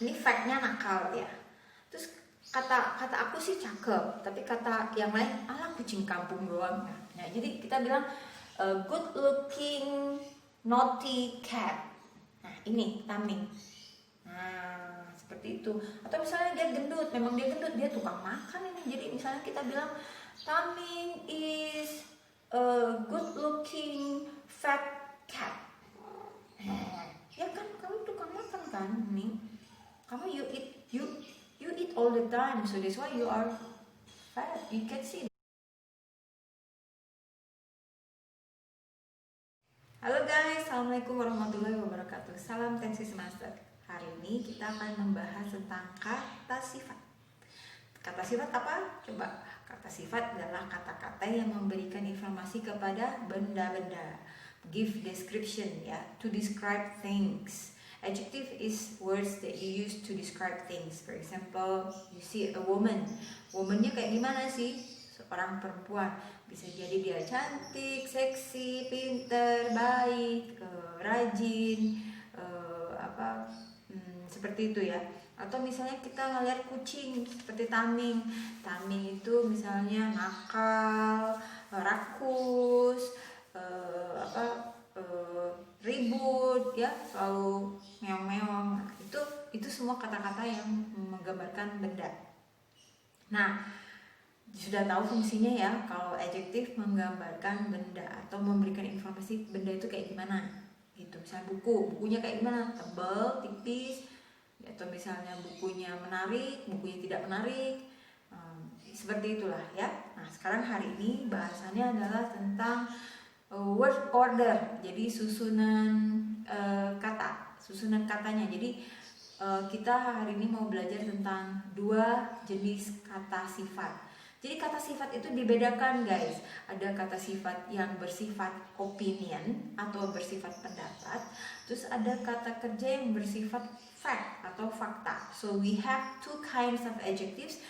Ini fact-nya nakal ya. Terus kata aku sih cakep, tapi kata yang lain alah kucing kampung doang. Nah, jadi kita bilang good looking naughty cat. Nah, ini Taming. Nah, seperti itu. Atau misalnya dia gendut, memang dia gendut, dia tukang makan ini. Jadi misalnya kita bilang Taming is a good looking fat cat. Nah, ya kan kamu tukang makan kan, nih. Kamu you eat all the time, so that's why you are fat. You can see. Halo guys, assalamualaikum warahmatullahi wabarakatuh. Salam Tensis Master. Hari ini kita akan membahas tentang kata sifat. Kata sifat apa? Coba. Kata sifat adalah kata-kata yang memberikan informasi kepada benda-benda. Give description, ya, to describe things. Adjective is words that you use to describe things. For example, you see a woman. Womannya kayak gimana sih? Seorang perempuan. Bisa jadi dia cantik, seksi, pinter, baik, rajin, seperti itu ya. Atau misalnya kita ngeliat kucing seperti Taming. Taming itu misalnya nakal, rakus, ribut ya, selalu meong-meong. Itu semua kata-kata yang menggambarkan benda. Nah, sudah tahu fungsinya ya, kalau adjektif menggambarkan benda atau memberikan informasi benda itu kayak gimana gitu. Misalnya bukunya kayak gimana, tebal, tipis, atau misalnya bukunya menarik, bukunya tidak menarik, seperti itulah ya. Nah, sekarang hari ini bahasannya adalah tentang word order, jadi susunan susunan katanya. Jadi kita hari ini mau belajar tentang dua jenis kata sifat. Jadi kata sifat itu dibedakan guys. Ada kata sifat yang bersifat opinion atau bersifat pendapat. Terus ada kata kerja yang bersifat fact atau fakta. So we have two kinds of adjectives,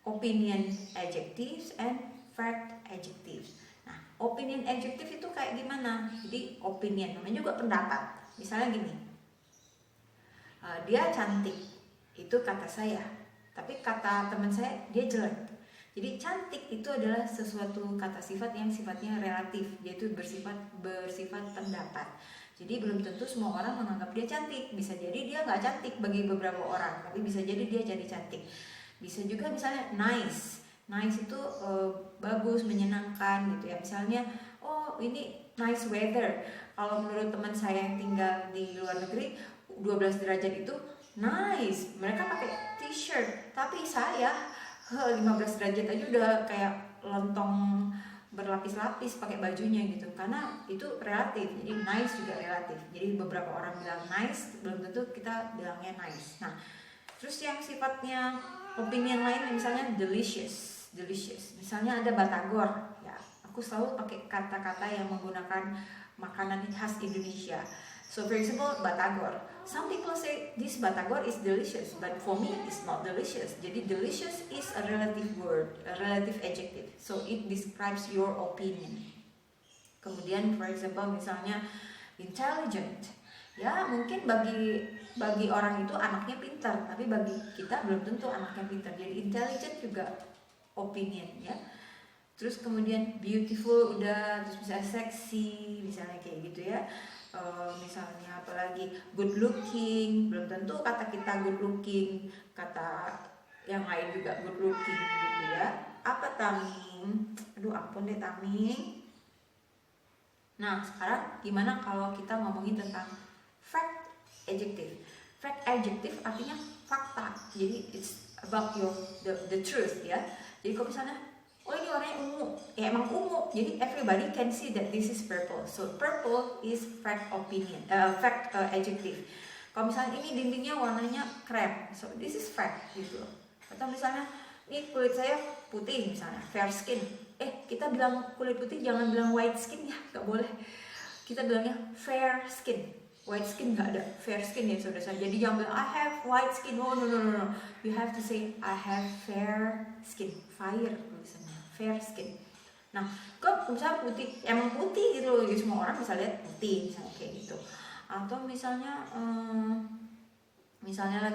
opinion adjectives and fact adjectives. Opinion adjective itu kayak gimana? Jadi opinion namanya juga pendapat. Misalnya gini, dia cantik, itu kata saya. Tapi kata teman saya dia jelek. Jadi cantik itu adalah sesuatu kata sifat yang sifatnya relatif, yaitu bersifat pendapat. Jadi belum tentu semua orang menganggap dia cantik. Bisa jadi dia nggak cantik bagi beberapa orang, tapi bisa jadi dia jadi cantik. Bisa juga misalnya nice. Nice itu bagus, menyenangkan gitu ya. Misalnya, oh ini nice weather. Kalau menurut teman saya yang tinggal di luar negeri, 12 derajat itu nice. Mereka pakai t-shirt. Tapi saya 15 derajat aja udah kayak lontong berlapis-lapis pakai bajunya gitu. Karena itu relatif. Jadi nice juga relatif. Jadi beberapa orang bilang nice, belum tentu kita bilangnya nice. Nah, terus yang sifatnya opinion lain misalnya delicious. Misalnya ada batagor ya. Aku selalu pakai kata-kata yang menggunakan makanan khas Indonesia. So for example, batagor. Some people say this batagor is delicious, but for me it's not delicious. Jadi delicious is a relative word, a relative adjective. So it describes your opinion. Kemudian for example misalnya intelligent. Ya, mungkin bagi orang itu anaknya pintar, tapi bagi kita belum tentu anaknya pintar. Jadi intelligent juga opinion ya. Terus kemudian beautiful udah, terus misalnya sexy, misalnya kayak gitu ya. Misalnya apalagi good looking, belum tentu kata kita good looking, kata yang lain juga good looking gitu ya. Apa Taming? Aduh ampun deh Taming. Nah, sekarang gimana kalau kita ngomongin tentang fact adjective? Fact adjective artinya fakta. Jadi it's about the truth ya. Jadi kalau misalnya, oh ini warnanya ungu, ya emang ungu. Jadi everybody can see that this is purple. So purple is fact opinion, fact adjective. Kalau misalnya ini dindingnya warnanya krem, so this is fact gitu. Atau misalnya ini kulit saya putih misalnya, fair skin. Kita bilang kulit putih jangan bilang white skin ya, nggak boleh. Kita bilangnya fair skin. White skin nggak ada, fair skin ya saudara. Jadi jangan bilang I have white skin. No. You have to say I have fair skin. Fire tulisannya, fair skin. Nah, kok misalnya putih, emang putih gitu loh. Jadi semua orang bisa lihat putih, misalnya kayak gitu. Atau misalnya Misalnya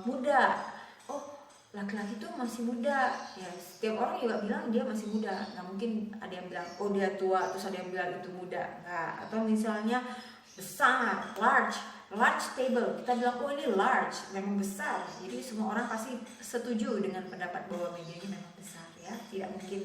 muda. Oh, laki-laki tuh masih muda. Ya, setiap orang juga bilang dia masih muda. Nggak mungkin ada yang bilang oh dia tua, terus ada yang bilang itu muda. Nggak. Atau misalnya besar, large table. Kita bilang oh ini large, memang besar. Jadi semua orang pasti setuju dengan pendapat bahwa meja ini memang besar ya. Tidak mungkin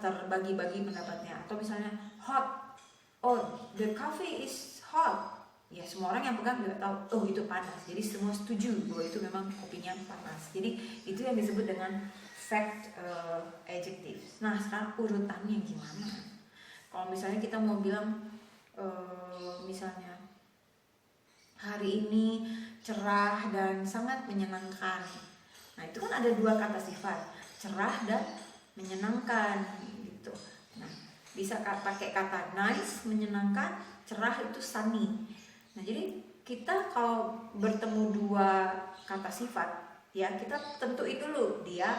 terbagi-bagi pendapatnya. Atau misalnya hot. Oh, the coffee is hot. Ya, semua orang yang pegang juga tahu, oh itu panas. Jadi semua setuju bahwa itu memang kopinya panas. Jadi itu yang disebut dengan fact adjectives. Nah, sekarang urutannya gimana? Kalau misalnya kita mau bilang, misalnya hari ini cerah dan sangat menyenangkan. Nah, itu kan ada dua kata sifat, cerah dan menyenangkan gitu. Nah, bisa pakai kata nice, menyenangkan, cerah itu sunny. Nah, jadi kita kalau bertemu dua kata sifat, ya kita tentuin dulu dia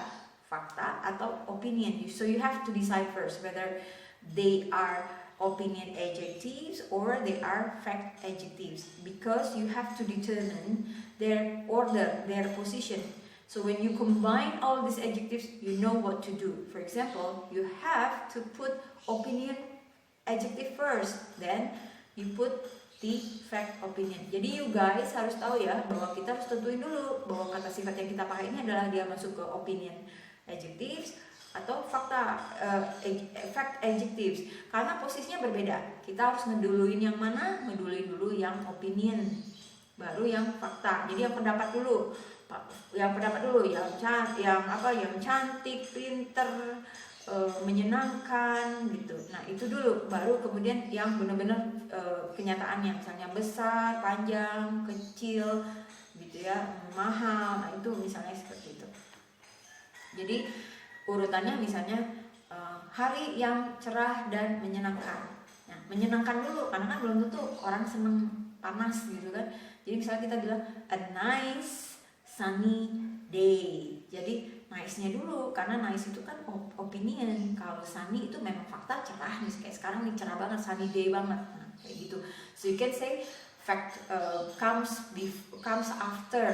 fakta atau opinion. So you have to decide first whether they are opinion adjectives or they are fact adjectives, because you have to determine their order, their position. So when you combine all these adjectives, you know what to do. For example, you have to put opinion adjective first, then you put the fact opinion. Jadi you guys harus tahu ya bahwa kita harus tentuin dulu bahwa kata sifat yang kita pakai ini adalah dia masuk ke opinion adjectives atau fakta fact adjectives, karena posisinya berbeda. Kita harus ngeduluin yang mana? Ngeduluin dulu yang opinion, baru yang fakta. Jadi yang pendapat dulu, yang cantik, pinter, menyenangkan gitu. Nah itu dulu, baru kemudian yang benar-benar kenyataannya, misalnya besar, panjang, kecil gitu ya, mahal. Nah itu misalnya seperti itu. Jadi urutannya misalnya hari yang cerah dan menyenangkan. Nah menyenangkan dulu, karena kan belum tentu orang seneng panas gitu kan. Jadi misalnya kita bilang a nice sunny day. Jadi nice-nya dulu, karena nice itu kan opinion. Kalau sunny itu memang fakta, cerah. Misalnya kayak sekarang nih cerah banget, sunny day banget. Nah, kayak gitu. So you can say fact comes after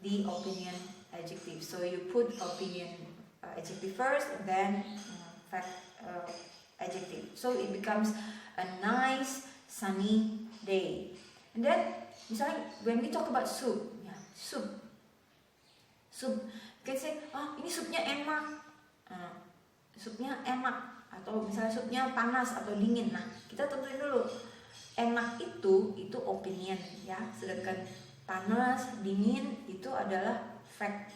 the opinion adjective. So you put opinion adjective first, and then fact adjective. So it becomes a nice sunny day. And then misalnya when we talk about soup, ya, soup, kita say, oh ini supnya enak, supnya enak, atau misalnya supnya panas atau dingin. Nah kita tentuin dulu, enak itu opinion ya, sedangkan panas, dingin itu adalah fact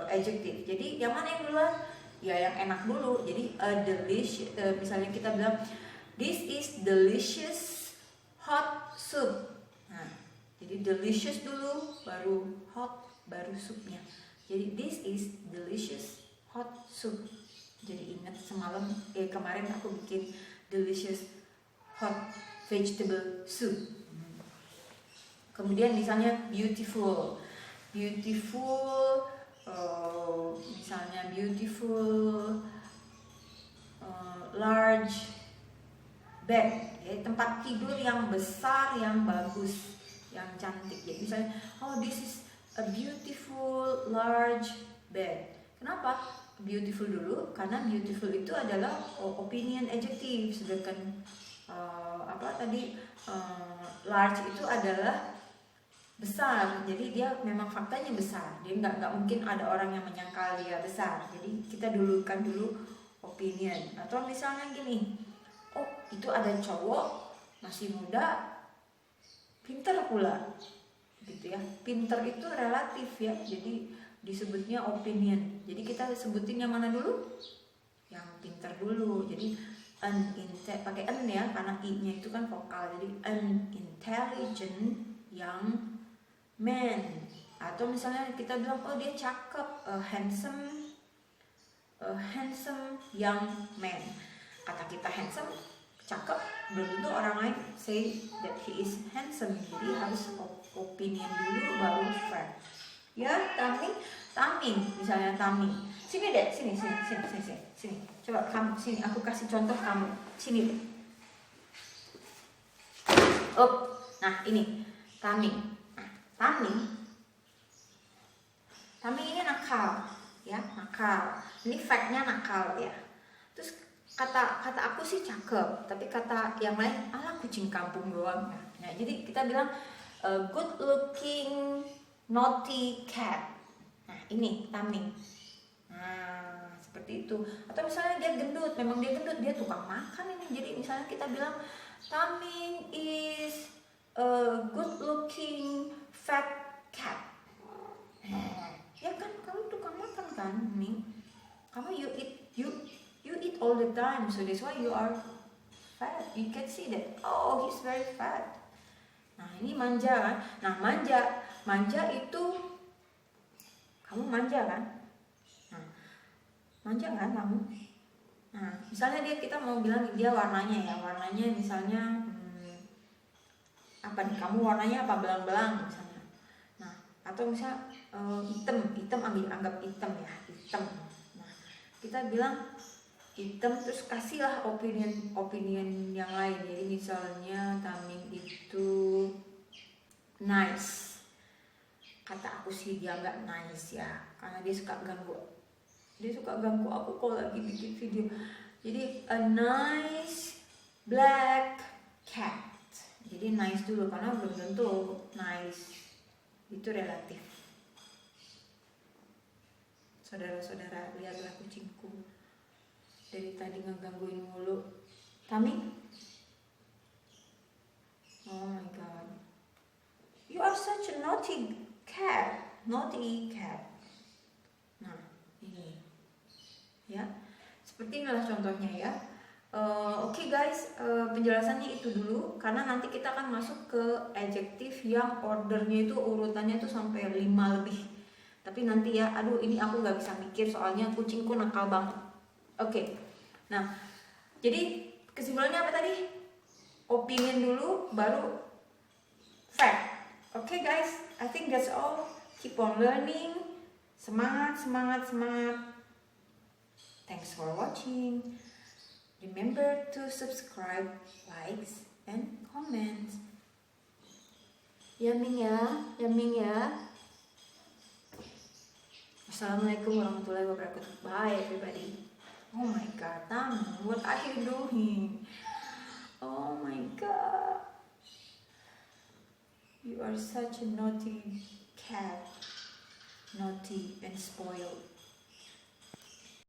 adjective. Jadi yang mana yang duluan? Ya yang enak dulu. Jadi delicious, misalnya kita bilang this is delicious hot soup. Nah jadi delicious dulu, baru hot, baru supnya. Jadi this is delicious hot soup. Jadi ingat kemarin aku bikin delicious hot vegetable soup. Kemudian misalnya beautiful, misalnya beautiful large bed, ya, tempat tidur yang besar, yang bagus, yang cantik. Jadi misalnya oh this is a beautiful large bed. Kenapa beautiful dulu? Karena beautiful itu adalah opinion adjective, sedangkan large itu adalah besar. Jadi dia memang faktanya besar. Dia nggak mungkin ada orang yang menyangkal dia besar. Jadi kita dulukan dulu opinion. Atau misalnya gini, oh itu ada cowok masih muda, pinter pula. Gitu ya, pinter itu relatif ya, jadi disebutnya opinion. Jadi kita sebutin yang mana dulu? Yang pinter dulu. Jadi pakai an ya, karena i-nya itu kan vokal. Jadi an intelligent young man. Atau misalnya kita bilang oh dia cakep, handsome young man. Kata kita handsome, cakep, belum tentu orang lain say that he is handsome. Jadi harus opinion dulu baru fact. Ya, taming, misalnya taming. Sini deh, sini. Coba kamu sini, aku kasih contoh kamu. Sini deh. Nah ini Taming. Nah, Taming ini nakal, ya nakal. Ini fact-nya nakal ya. Terus kata aku sih cakep, tapi kata yang lain alah kucing kampung doang ya. Nah, jadi kita bilang good looking naughty cat. Nah ini Taming. Nah seperti itu. Atau misalnya dia gendut, memang dia gendut, dia tukang makan ini. Jadi misalnya kita bilang Taming is a good looking fat cat. Ya kan, kamu tukang makan kan, nih. Kamu you eat all the time, so that's why you are fat. You can see that. Oh, he's very fat. Nah ini manja kan. Nah manja itu kamu manja kan. Nah manja kan kamu. Nah misalnya kita mau bilang dia warnanya ya, warnanya misalnya apa nih, kamu warnanya apa, belang-belang misalnya. Nah atau misal hitam anggap hitam ya, hitam. Nah kita bilang hitam, terus kasihlah opinion yang lain. Jadi misalnya Taming itu nice. Kata aku sih dia nggak nice ya, karena dia suka ganggu aku kalau lagi bikin video. Jadi a nice black cat. Jadi nice dulu, karena belum tentu nice, itu relatif. Saudara-saudara, lihatlah kucingku dari tadi ngegangguin mulu. Taming, oh my god, you are such a naughty cat. Nah ini ya, seperti inilah contohnya ya. Oke guys, penjelasannya itu dulu, karena nanti kita akan masuk ke adjektif yang ordernya itu urutannya tuh sampai 5 lebih. Tapi nanti ya, aduh ini aku nggak bisa mikir soalnya kucingku nakal banget. Oke. Nah, jadi kesimpulannya apa tadi? Opinion dulu, baru fact. Oke guys, I think that's all. Keep on learning. Semangat. Thanks for watching. Remember to subscribe, likes, and comment. Yaming ya. Assalamualaikum warahmatullahi wabarakatuh. Bye everybody. Oh my god, Taming, what are you doing? Oh my god. You are such a naughty cat. Naughty and spoiled.